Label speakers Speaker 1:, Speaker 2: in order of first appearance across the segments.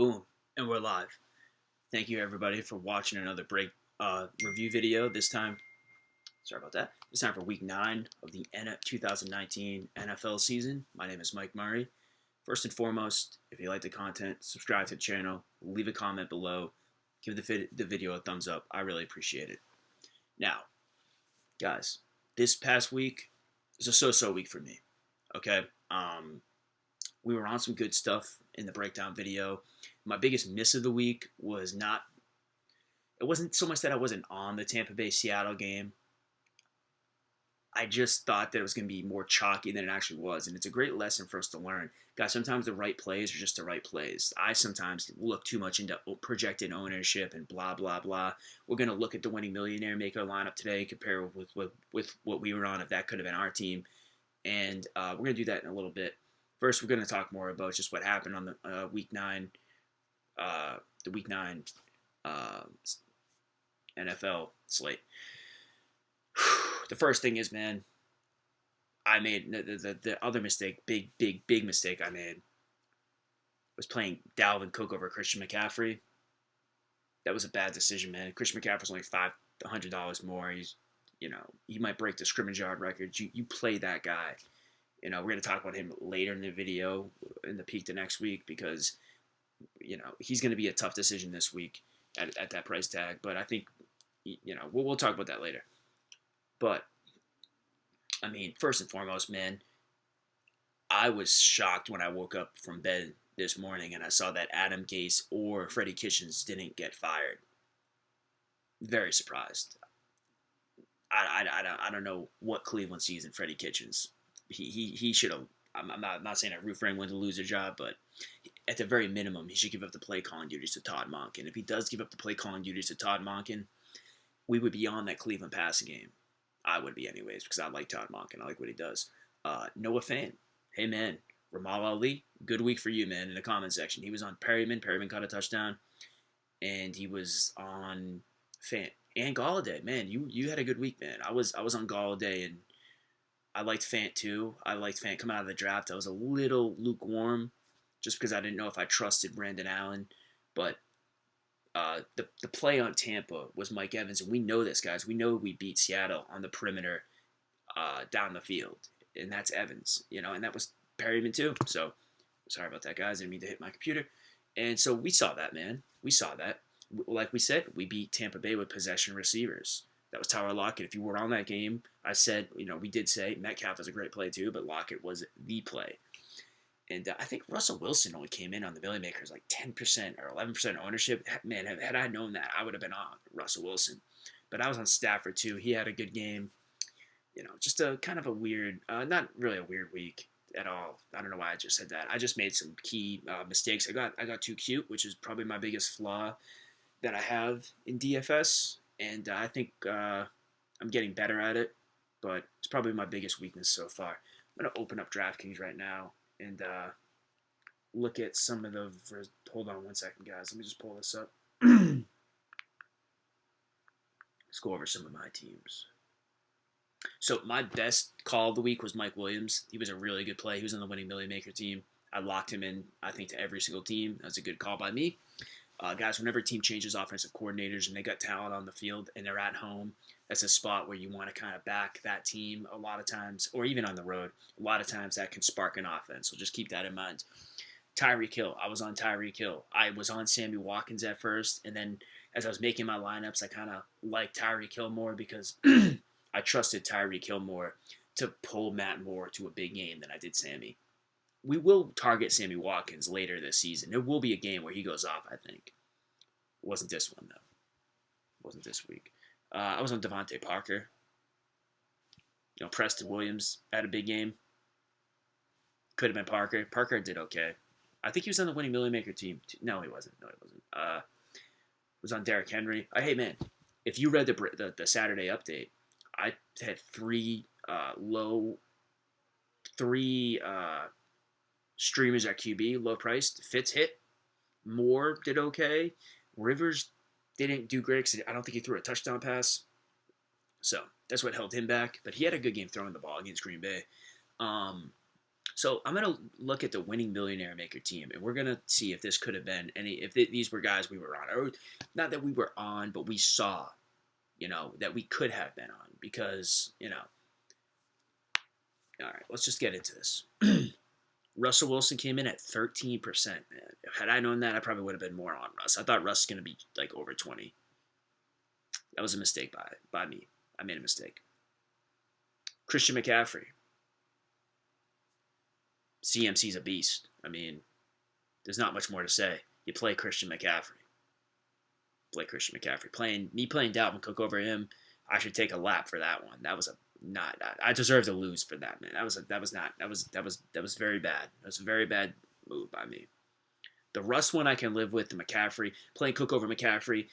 Speaker 1: Boom, and we're live. Thank you everybody for watching another break review video. This time, sorry about that. This time for Week 9 of the 2019 NFL season. My name is Mike Murray. First and foremost, if you like the content, subscribe to the channel, leave a comment below, give the video a thumbs up. I really appreciate it. Now, guys, this past week is a so-so week for me. Okay, we were on some good stuff in the breakdown video. My biggest miss of the week was it wasn't so much that I wasn't on the Tampa Bay Seattle game. I just thought that it was going to be more chalky than it actually was. And it's a great lesson for us to learn. Guys, sometimes the right plays are just the right plays. I sometimes look too much into projected ownership and blah, blah, blah. We're going to look at the winning millionaire maker lineup today, compare with what we were on if that could have been our team. And we're going to do that in a little bit. First, we're going to talk more about just what happened on the Week 9 NFL slate. The first thing is, man, I made the other mistake, big mistake I made was playing Dalvin Cook over Christian McCaffrey. That was a bad decision, man. Christian McCaffrey's only $500 more. He might break the scrimmage yard record. You play that guy. We're going to talk about him later in the video, in the peak the next week, because, he's going to be a tough decision this week at that price tag. But I think, we'll talk about that later. But, I mean, first and foremost, man, I was shocked when I woke up from bed this morning and I saw that Adam Gase or Freddie Kitchens didn't get fired. Very surprised. I don't know what Cleveland sees in Freddie Kitchens. He should have. I'm not saying I root for anyone to lose their job, but at the very minimum, he should give up the play calling duties to Todd Monken. If he does give up the play calling duties to Todd Monken, we would be on that Cleveland passing game. I would be anyways, because I like Todd Monken. I like what he does. Noah Fant. Hey, man. Ramal Ali, good week for you, man, in the comment section. He was on Perryman. Perryman caught a touchdown. And he was on Fant. And Galladay. Man, you had a good week, man. I was on Galladay, and I liked Fant, too. I liked Fant coming out of the draft. I was a little lukewarm just because I didn't know if I trusted Brandon Allen. But the play on Tampa was Mike Evans, and we know this, guys. We know we beat Seattle on the perimeter down the field, and that's Evans, and that was Perryman too. So sorry about that, guys. I didn't mean to hit my computer. And so we saw that, man. We saw that. Like we said, we beat Tampa Bay with possession receivers. That was Tyler Lockett. If you were on that game, I said, we did say Metcalf was a great play too, but Lockett was the play. And I think Russell Wilson only came in on the Billy Makers like 10% or 11% ownership. Man, had I known that, I would have been on Russell Wilson. But I was on Stafford too. He had a good game. Just a kind of a weird, not really a weird week at all. I don't know why I just said that. I just made some key mistakes. I got too cute, which is probably my biggest flaw that I have in DFS. And I think I'm getting better at it. But it's probably my biggest weakness so far. I'm going to open up Draftkings right now and look at some of the. Hold on one second, guys. Let me just pull this up. Let's go over some of my teams. So my best call of the week was Mike Williams. He was a really good play. He was on the winning Million Maker team. I locked him in, I think, to every single team. That was a good call by me. Guys, whenever a team changes offensive coordinators and they got talent on the field and they're at home, that's a spot where you want to kind of back that team a lot of times, or even on the road. A lot of times that can spark an offense, so just keep that in mind. Tyreek Hill. I was on Tyreek Hill. I was on Sammy Watkins at first, and then as I was making my lineups, I kind of liked Tyreek Hill more because I trusted Tyreek Hill more to pull Matt Moore to a big game than I did Sammy. We will target Sammy Watkins later this season. There will be a game where he goes off, I think. It wasn't this one, though. It wasn't this week. I was on Devontae Parker. Preston Williams had a big game. Could have been Parker. Parker did okay. I think he was on the winning Million Maker team. No, he wasn't. Was on Derrick Henry. Hey, man, if you read the Saturday update, I had three streamers at QB, low priced. Fitz hit. Moore did okay. Rivers didn't do great because I don't think he threw a touchdown pass. So that's what held him back. But he had a good game throwing the ball against Green Bay. So I'm gonna look at the winning millionaire maker team, and we're gonna see if this could have been any, if these were guys we were on, or not that we were on, but we saw, that we could have been on because, All right, let's just get into this. Russell Wilson came in at 13%. Man, had I known that, I probably would have been more on Russ. I thought Russ was gonna be like over 20. That was a mistake by me. I made a mistake. Christian McCaffrey. CMC's a beast. I mean, there's not much more to say. You play Christian McCaffrey. Playing Dalvin Cook over him, I should take a lap for that one. That was a not. I deserve to lose for that, man. That was very bad. That was a very bad move by me. The Russ one I can live with. The McCaffrey, playing Cook over McCaffrey,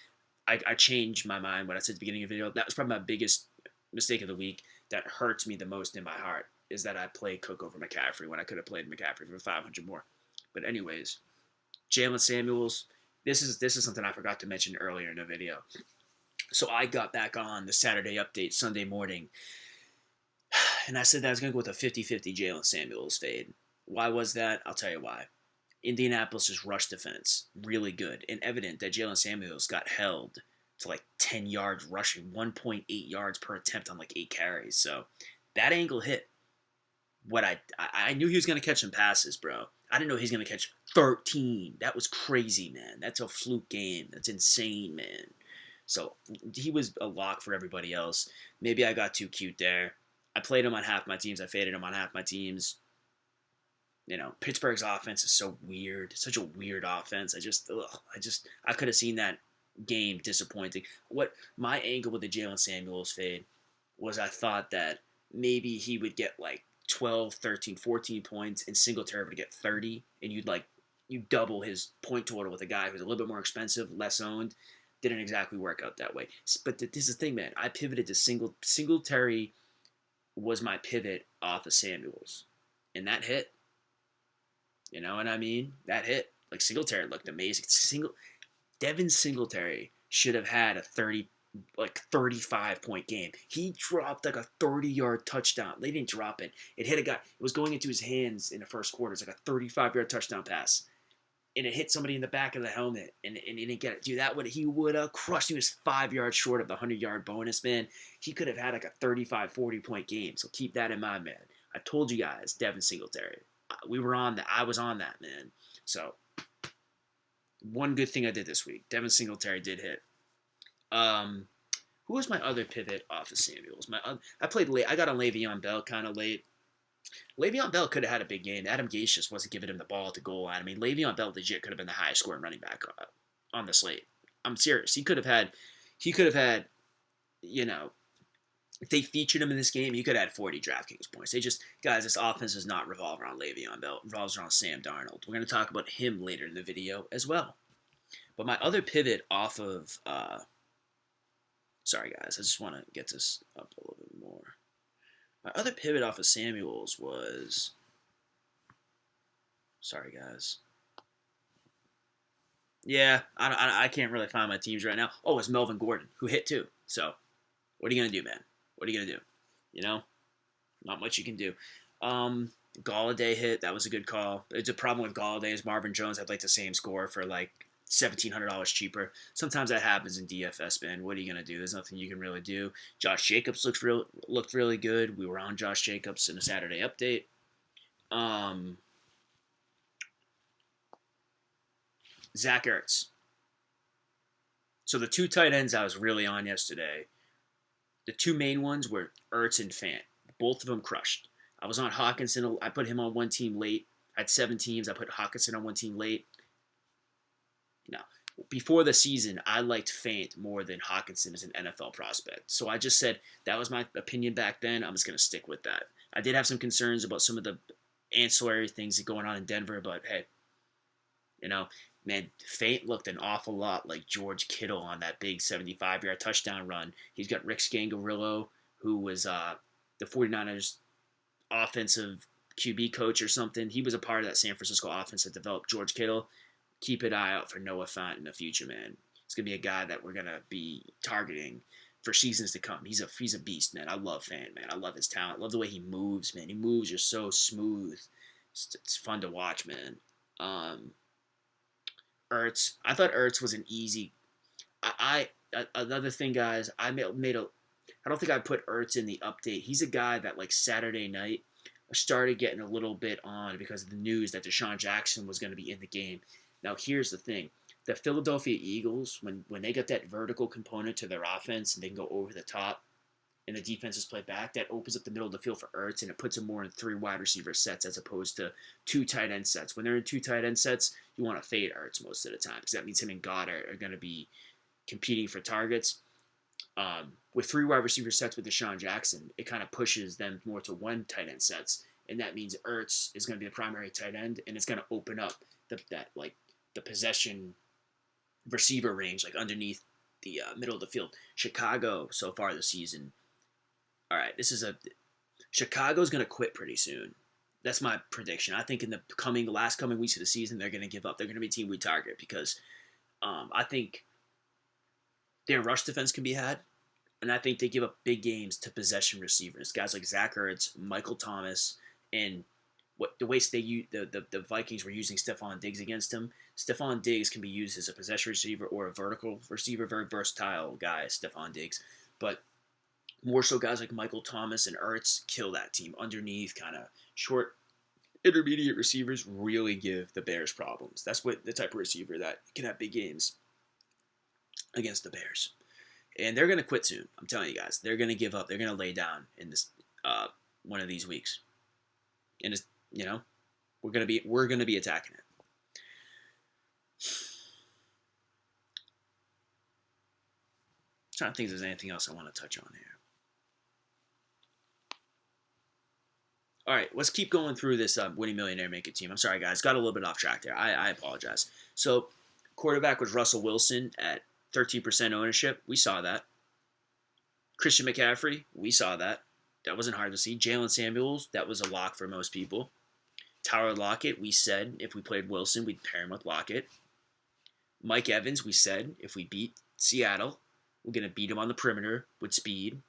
Speaker 1: I changed my mind when I said at the beginning of the video. That was probably my biggest mistake of the week. That hurts me the most in my heart is that I played Cook over McCaffrey when I could have played McCaffrey for 500 more. But anyways, Jalen Samuels. This is something I forgot to mention earlier in the video. So I got back on the Saturday update Sunday morning, and I said that I was going to go with a 50-50 Jalen Samuels fade. Why was that? I'll tell you why. Indianapolis' rush defense, really good, and evident that Jalen Samuels got held to like 10 yards rushing, 1.8 yards per attempt on like 8 carries. So that angle hit. What I knew he was going to catch some passes, bro. I didn't know he was going to catch 13. That was crazy, man. That's a fluke game. That's insane, man. So he was a lock for everybody else. Maybe I got too cute there. I played him on half my teams. I faded him on half my teams. Pittsburgh's offense is so weird. Such a weird offense. I could have seen that game disappointing. What my angle with the Jalen Samuels fade was I thought that maybe he would get like 12, 13, 14 points, and Singletary would get 30, and you double his point total with a guy who's a little bit more expensive, less owned. Didn't exactly work out that way. But this is the thing, man. I pivoted to Singletary was my pivot off of Samuels, and that hit. You know what I mean? That hit. Like Singletary looked amazing. Devin Singletary should have had a 35-point game. He dropped like a 30-yard touchdown. They didn't drop it. It hit a guy. It was going into his hands in the first quarter. It's like a 35-yard touchdown pass. And it hit somebody in the back of the helmet. And he didn't get it. Dude, he would have crushed. He was 5 yards short of the 100-yard bonus, man. He could have had like a 35, 40-point game. So keep that in mind, man. I told you guys, Devin Singletary. We were on that. I was on that, man. So, one good thing I did this week. Devin Singletary did hit. Who was my other pivot off of Samuels? I played late. I got on Le'Veon Bell kind of late. Le'Veon Bell could have had a big game. Adam Gase just wasn't giving him the ball to goal line. I mean, Le'Veon Bell legit could have been the highest scoring running back on the slate. I'm serious. He could have had, if they featured him in this game, he could have had 40 Draftkings points. Guys, this offense does not revolve around Le'Veon Bell. It revolves around Sam Darnold. We're going to talk about him later in the video as well. But my other pivot off of, sorry guys, I just want to get this up a little bit more. My other pivot off of Samuels was, sorry guys. Yeah, I can't really find my teams right now. Oh, it's Melvin Gordon, who hit too. So, what are you going to do, man? What are you going to do? Not much you can do. Galladay hit. That was a good call. It's a problem with Galladay is Marvin Jones had like the same score for like $1,700 cheaper. Sometimes that happens in DFS, man. What are you going to do? There's nothing you can really do. Josh Jacobs looked really good. We were on Josh Jacobs in a Saturday update. Zach Ertz. So the two tight ends I was really on yesterday, the two main ones were Ertz and Fant. Both of them crushed. I was on Hawkinson. I put him on one team late. I had 7 teams. I put Hawkinson on one team late. Now, before the season, I liked Fant more than Hawkinson as an NFL prospect. So I just said that was my opinion back then. I'm just going to stick with that. I did have some concerns about some of the ancillary things that going on in Denver, but hey, man, Fant looked an awful lot like George Kittle on that big 75-yard touchdown run. He's got Rick Scangarillo, who was the 49ers offensive QB coach or something. He was a part of that San Francisco offense that developed George Kittle. Keep an eye out for Noah Fant in the future, man. He's going to be a guy that we're going to be targeting for seasons to come. He's a beast, man. I love Fant, man. I love his talent. I love the way he moves, man. He moves just so smooth. It's fun to watch, man. Um, Ertz. I thought Ertz was an easy. Another thing, guys. Made a. I don't think I put Ertz in the update. He's a guy that like Saturday night I started getting a little bit on because of the news that Deshaun Jackson was going to be in the game. Now here's the thing: the Philadelphia Eagles, when they get that vertical component to their offense and they can go over the top, and the defenses play back, that opens up the middle of the field for Ertz, and it puts him more in 3 wide receiver sets as opposed to 2 tight end sets. When they're in 2 tight end sets, you want to fade Ertz most of the time because that means him and Goddard are going to be competing for targets. With 3 wide receiver sets with Deshaun Jackson, it kind of pushes them more to 1 tight end sets, and that means Ertz is going to be the primary tight end, and it's going to open up the possession receiver range, like underneath the middle of the field. Chicago so far this season. All right, Chicago's going to quit pretty soon. That's my prediction. I think in the last coming weeks of the season, they're going to give up. They're going to be a team we target because I think their rush defense can be had, and I think they give up big games to possession receivers, guys like Zach Ertz, Michael Thomas, and the way the Vikings were using Stephon Diggs against him. Stephon Diggs can be used as a possession receiver or a vertical receiver, very versatile guy, Stephon Diggs, but more so guys like Michael Thomas and Ertz kill that team underneath, kind of short intermediate receivers really give the Bears problems. That's what the type of receiver that can have big games against the Bears. And they're going to quit soon. I'm telling you guys. They're going to give up. They're going to lay down in this one of these weeks. And it's, we're going to be attacking it. I'm trying to think if there's anything else I want to touch on here. All right, let's keep going through this Winning Millionaire Make It team. I'm sorry, guys. Got a little bit off track there. I apologize. So, quarterback was Russell Wilson at 13% ownership. We saw that. Christian McCaffrey, we saw that. That wasn't hard to see. Jalen Samuels, that was a lock for most people. Tyler Lockett, we said if we played Wilson, we'd pair him with Lockett. Mike Evans, we said if we beat Seattle, we're going to beat him on the perimeter with speed.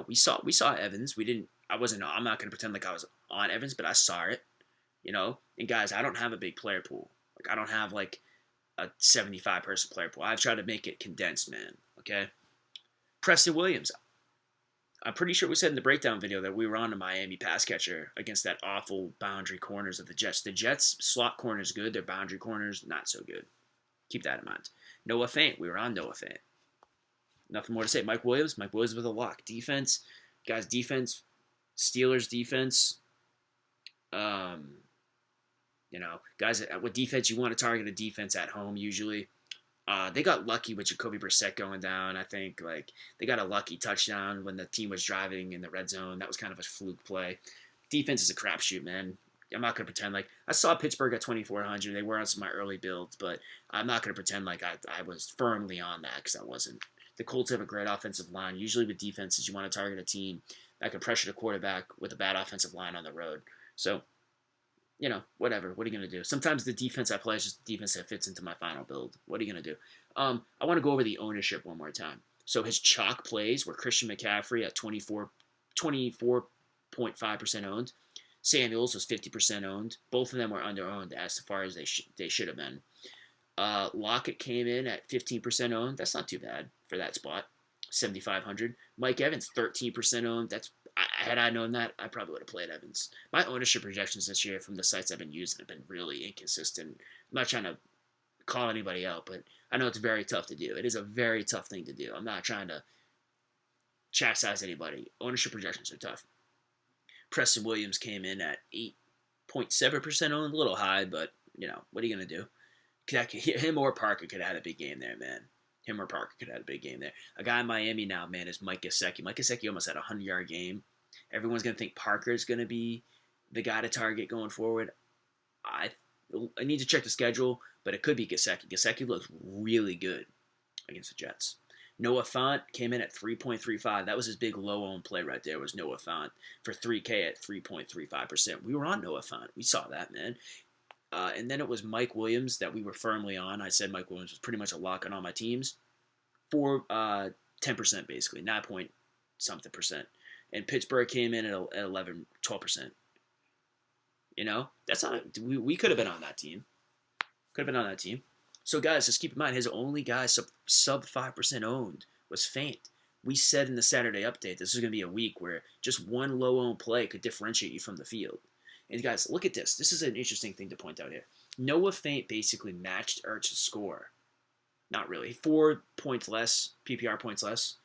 Speaker 1: We saw Evans. I'm not going to pretend like I was on Evans, but I saw it. And guys, I don't have a big player pool. Like, I don't have like a 75-person player pool. I've tried to make it condensed, man. Okay? Preston Williams. I'm pretty sure we said in the breakdown video that we were on a Miami pass catcher against that awful boundary corners of the Jets. The Jets' slot corners good. Their boundary corners not so good. Keep that in mind. Noah Fant. We were on Noah Fant. Nothing more to say. Mike Williams with a lock. Defense. Guys, defense. Steelers defense. Guys, with defense, you want to target a defense at home usually. They got lucky with Jacoby Brissett going down. I think they got a lucky touchdown when the team was driving in the red zone. That was kind of a fluke play. Defense is a crapshoot, man. I'm not going to pretend like I saw Pittsburgh at 2,400. They were on some of my early builds, but I'm not going to pretend like I was firmly on that because I wasn't. The Colts have a great offensive line. Usually with defenses, you want to target a team that can pressure the quarterback with a bad offensive line on the road. So, whatever. What are you going to do? Sometimes the defense I play is just the defense that fits into my final build. What are you going to do? I want to go over the ownership one more time. So his chalk plays were Christian McCaffrey at 24.5% owned. Samuels was 50% owned. Both of them were under-owned as far as they should have been. Lockett came in at 15% owned. That's not too bad for that spot. 7,500. Mike Evans, 13% owned. Had I known that, I probably would have played Evans. My ownership projections this year from the sites I've been using have been really inconsistent. I'm not trying to call anybody out, but I know it's very tough to do. It is a very tough thing to do. I'm not trying to chastise anybody. Ownership projections are tough. Preston Williams came in at 8.7% owned, a little high, but, what are you going to do? Him or Parker could have had a big game there, man. Him or Parker could have had a big game there. A guy in Miami now, man, is Mike Gesicki. Mike Gesicki almost had a 100-yard game. Everyone's going to think Parker's going to be the guy to target going forward. I need to check the schedule, but it could be Gesicki. Gesicki looks really good against the Jets. Noah Fant came in at 3.35. That was his big low-owned play right there, was Noah Fant for $3K at 3.35%. We were on Noah Fant. We saw that, man. And then it was Mike Williams that we were firmly on. I said Mike Williams was pretty much a lock on all my teams for 10% basically, 9-point-something%. And Pittsburgh came in at 12%. You know, that's not we could have been on that team. Could have been on that team. So guys, just keep in mind his only guy sub 5% owned was Faint. We said in the Saturday update this is going to be a week where just one low owned play could differentiate you from the field. And guys, look at this. This is an interesting thing to point out here. Noah Faint basically matched Ertz's score. Not really. 4 points less, PPR points less.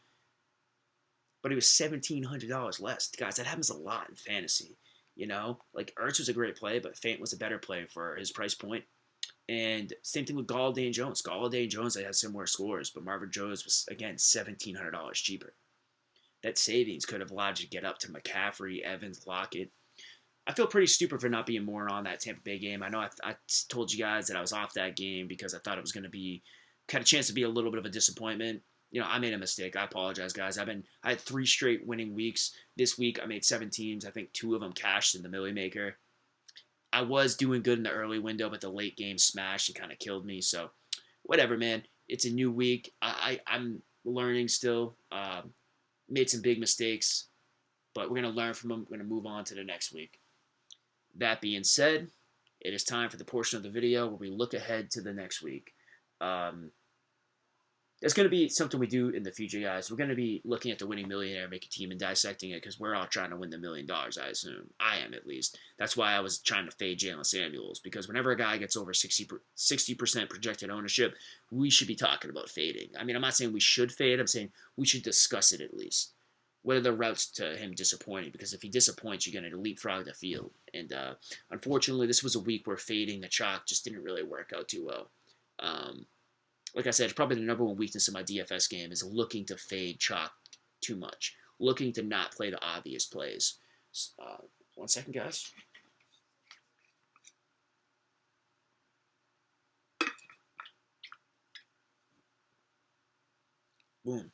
Speaker 1: But he was $1,700 less. Guys, that happens a lot in fantasy. You know, like Ertz was a great play, but Faint was a better play for his price point. And same thing with Galladay and Jones. Galladay and Jones, they had similar scores, but Marvin Jones was, again, $1,700 cheaper. That savings could have allowed you to get up to McCaffrey, Evans, Lockett. I feel pretty stupid for not being more on that Tampa Bay game. I know I told you guys that I was off that game because I thought it was going to be, had a chance to be a little bit of a disappointment. You know, I made a mistake. I apologize, guys. I had 3 straight winning weeks. This week, I made 7 teams. I think 2 of them cashed in the Millie Maker. I was doing good in the early window, but the late game smashed and kind of killed me. So, whatever, man. It's a new week. I'm learning still. Made some big mistakes, but we're going to learn from them. We're going to move on to the next week. That being said, it is time for the portion of the video where we look ahead to the next week. It's going to be something we do in the future, guys. We're going to be looking at the Winning Millionaire, make a team, and dissecting it because we're all trying to win the $1 million, I assume. I am, at least. That's why I was trying to fade Jalen Samuels, because whenever a guy gets over 60% projected ownership, we should be talking about fading. I mean, I'm not saying we should fade. I'm saying we should discuss it at least. What are the routes to him disappointing? Because if he disappoints, you're going to leapfrog the field. And unfortunately, this was a week where fading the chalk just didn't really work out too well. Like I said, it's probably the number one weakness of my DFS game is looking to fade chalk too much. Looking to not play the obvious plays. 1 second, guys. Boom.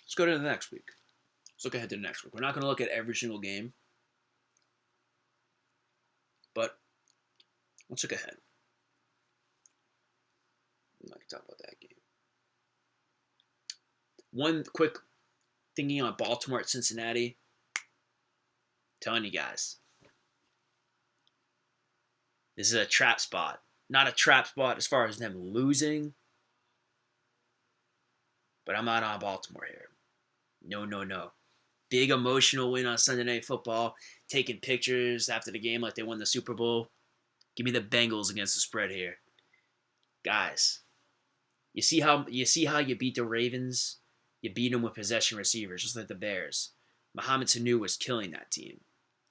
Speaker 1: Let's go to the next week. Let's look ahead to the next week. We're not going to look at every single game, but let's look ahead. I'm not going to talk about that game. One quick thinking on Baltimore at Cincinnati. Telling you guys, this is a trap spot. Not a trap spot as far as them losing, but I'm not on Baltimore here. No. Big emotional win on Sunday Night Football. Taking pictures after the game like they won the Super Bowl. Give me the Bengals against the spread here. Guys, you see how you beat the Ravens? You beat them with possession receivers, just like the Bears. Mohamed Sanu was killing that team.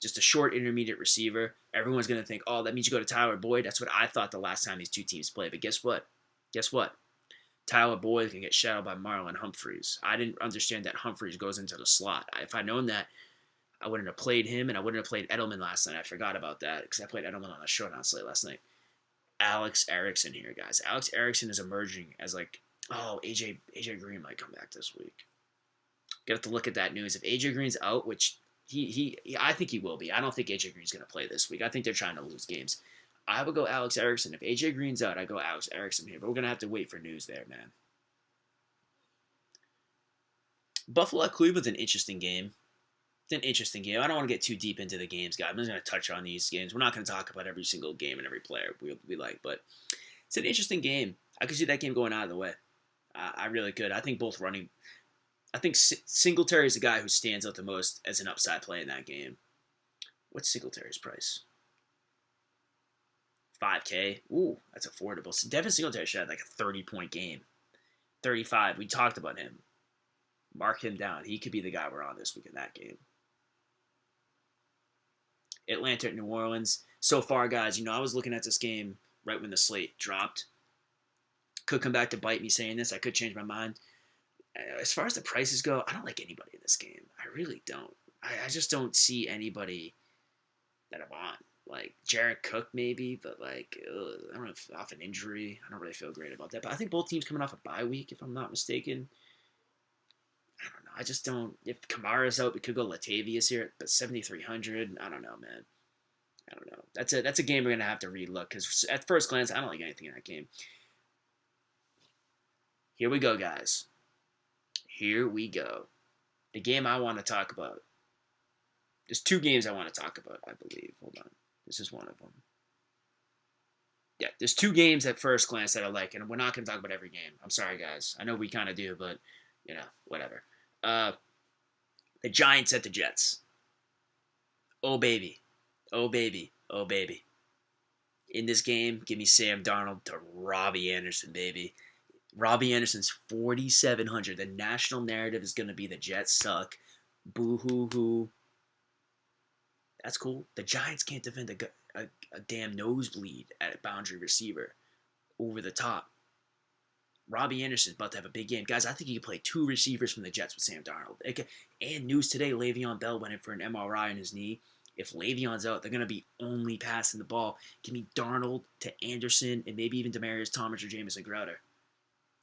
Speaker 1: Just a short intermediate receiver. Everyone's going to think, oh, that means you go to Tyler Boyd. That's what I thought the last time these two teams played. But guess what? Tyler Boyd can get shadowed by Marlon Humphreys. I didn't understand that Humphreys goes into the slot. If I'd known that, I wouldn't have played him, and I wouldn't have played Edelman last night. I forgot about that because I played Edelman on a showdown slate last night. Alex Erickson here, guys. Alex Erickson is emerging as like, oh, AJ Green might come back this week. Got to look at that news. If AJ Green's out, which I think he will be. I don't think AJ Green's going to play this week. I think they're trying to lose games. I would go Alex Erickson. If AJ Green's out, I go Alex Erickson here. But we're going to have to wait for news there, man. Buffalo at Cleveland's an interesting game. It's an interesting game. I don't want to get too deep into the games, guys. I'm just going to touch on these games. We're not going to talk about every single game and every player we like, but it's an interesting game. I could see that game going out of the way. I really could. I think Singletary is the guy who stands out the most as an upside play in that game. What's Singletary's price? $5K. Ooh, that's affordable. So Devin Singletary should have like a 30-point game. 35. We talked about him. Mark him down. He could be the guy we're on this week in that game. Atlanta at New Orleans. So far, guys, I was looking at this game right when the slate dropped. Could come back to bite me saying this. I could change my mind. As far as the prices go, I don't like anybody in this game. I really don't. I just don't see anybody that I want. Like Jared Cook maybe, but I don't know if off an injury. I don't really feel great about that. But I think both teams coming off a bye week, if I'm not mistaken. I don't know. I just don't. If Kamara's out, we could go Latavius here, but 7,300. I don't know, man. I don't know. That's a game we're gonna have to relook because at first glance, I don't like anything in that game. Here we go, guys. Here we go. The game I want to talk about. There's 2 games I want to talk about, I believe. Hold on. This is one of them. Yeah, there's 2 games at first glance that I like, and we're not going to talk about every game. I'm sorry, guys. I know we kind of do, but, whatever. The Giants at the Jets. Oh, baby. Oh, baby. Oh, baby. In this game, give me Sam Darnold to Robbie Anderson, baby. Robbie Anderson's 4,700. The national narrative is going to be the Jets suck. Boo-hoo-hoo. That's cool. The Giants can't defend a damn nosebleed at a boundary receiver over the top. Robbie Anderson's about to have a big game. Guys, I think you can play 2 receivers from the Jets with Sam Darnold. And news today, Le'Veon Bell went in for an MRI on his knee. If Le'Veon's out, they're going to be only passing the ball. Give me Darnold to Anderson and maybe even Demaryius Thomas or Jamison Crowder.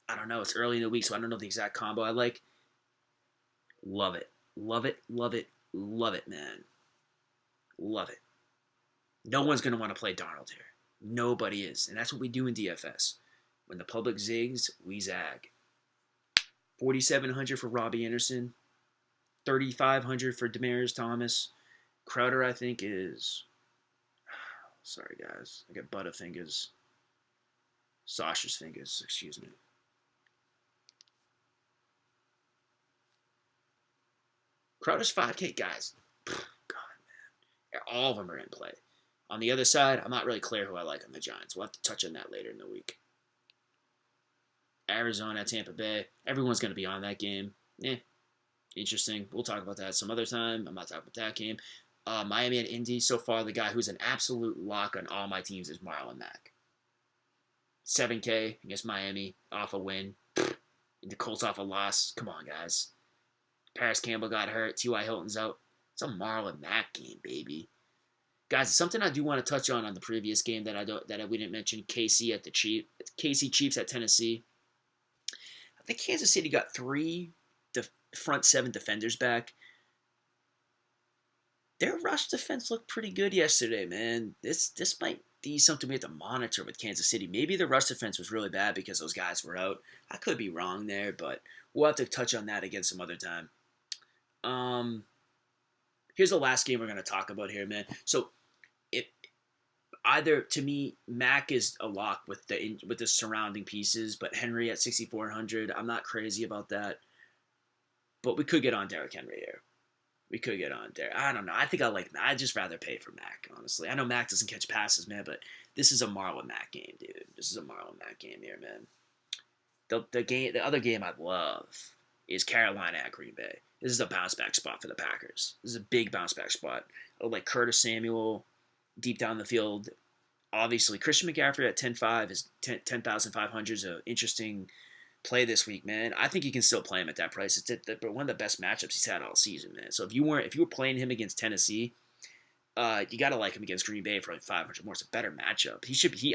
Speaker 1: I don't know. It's early in the week, so I don't know the exact combo I like. Love it. Love it. Love it. Love it, man. Love it. No one's going to want to play Darnold here. Nobody is. And that's what we do in DFS. When the public zigs, we zag. 4,700 for Robbie Anderson. 3,500 for Demaryius Thomas. Crowder, I think, is... Sorry, guys. I got Butterfingers. Sasha's fingers, excuse me. Crowder's 5K, guys. God, man. All of them are in play. On the other side, I'm not really clear who I like on the Giants. We'll have to touch on that later in the week. Arizona, Tampa Bay. Everyone's going to be on that game. Interesting. We'll talk about that some other time. I'm not talking about that game. Miami and Indy. So far, the guy who's an absolute lock on all my teams is Marlon Mack. 7K against Miami. Off a win. The Colts off a loss. Come on, guys. Paris Campbell got hurt. T.Y. Hilton's out. It's a Marlon Mack game, baby. Guys, something I do want to touch on the previous game that we didn't mention. KC Chiefs at Tennessee. I think Kansas City got 3 front 7 defenders back. Their rush defense looked pretty good yesterday, man. This might be something we have to monitor with Kansas City. Maybe the rush defense was really bad because those guys were out. I could be wrong there, but we'll have to touch on that again some other time. Here's the last game we're going to talk about here, man. So, to me, Mac is a lock with the surrounding pieces, but Henry at 6,400, I'm not crazy about that. But we could get on Derrick Henry here. I don't know. I think I'd just rather pay for Mac, honestly. I know Mac doesn't catch passes, man, but this is a Marlon Mack game, dude. This is a Marlon Mack game here, man. The other game I'd love is Carolina at Green Bay. This is a bounce back spot for the Packers. This is a big bounce back spot. I would like Curtis Samuel deep down the field. Obviously, Christian McCaffrey at 10.5 is 10,500 is an interesting play this week, man. I think you can still play him at that price. It's one of the best matchups he's had all season, man. So if you were playing him against Tennessee, you got to like him against Green Bay for like 500 more. It's a better matchup.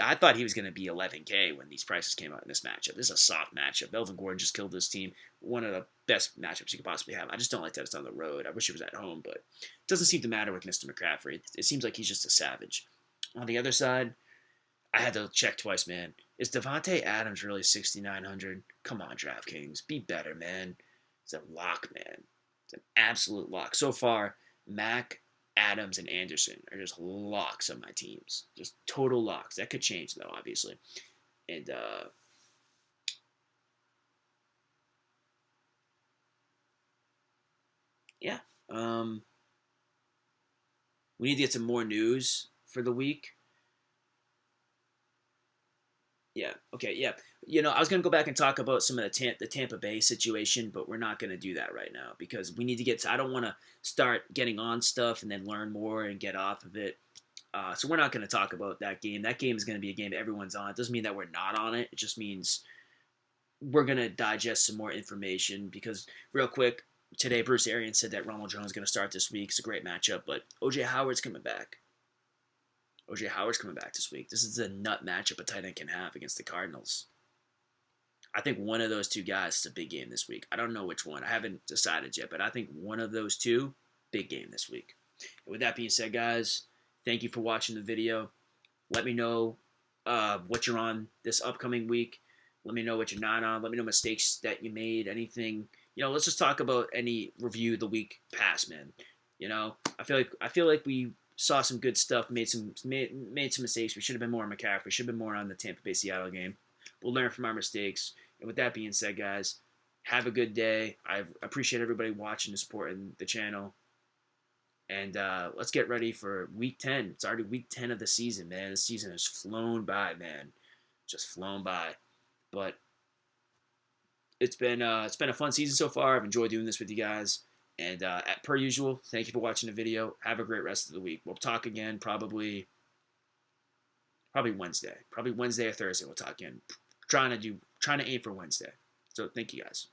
Speaker 1: I thought he was going to be 11K when these prices came out in this matchup. This is a soft matchup. Melvin Gordon just killed this team. One of the best matchups you could possibly have. I just don't like that it's on the road. I wish it was at home, but it doesn't seem to matter with Mr. McCaffrey. It seems like he's just a savage. On the other side, I had to check twice, man. Is Devontae Adams really 6,900? Come on, DraftKings. Be better, man. It's a lock, man. It's an absolute lock. So far, Mac, Adams, and Anderson are just locks on my teams. Just total locks. That could change, though, obviously. And, yeah. We need to get some more news for the week. Yeah. Okay. Yeah. I was gonna go back and talk about some of the Tampa Bay situation, but we're not gonna do that right now because we need to get. I don't want to start getting on stuff and then learn more and get off of it. So we're not gonna talk about that game. That game is gonna be a game everyone's on. It doesn't mean that we're not on it. It just means we're gonna digest some more information because real quick today, Bruce Arians said that Ronald Jones is gonna start this week. It's a great matchup, but OJ Howard's coming back. OJ Howard's coming back this week. This is a nut matchup a tight end can have against the Cardinals. I think one of those two guys is a big game this week. I don't know which one. I haven't decided yet, but I think one of those two, big game this week. And with that being said, guys, thank you for watching the video. Let me know what you're on this upcoming week. Let me know what you're not on. Let me know mistakes that you made, anything. Let's just talk about any review the week past, man. I feel like we saw some good stuff, made some mistakes. We should have been more on McCaffrey. Should have been more on the Tampa Bay Seattle game. We'll learn from our mistakes. And with that being said, guys, have a good day. I appreciate everybody watching and supporting the channel. And let's get ready for Week 10. It's already Week 10 of the season, man. The season has flown by, man. Just flown by. But it's been a fun season so far. I've enjoyed doing this with you guys. And per usual, thank you for watching the video. Have a great rest of the week. We'll talk again probably Wednesday. Probably Wednesday or Thursday we'll talk again. Trying to aim for Wednesday. So thank you guys.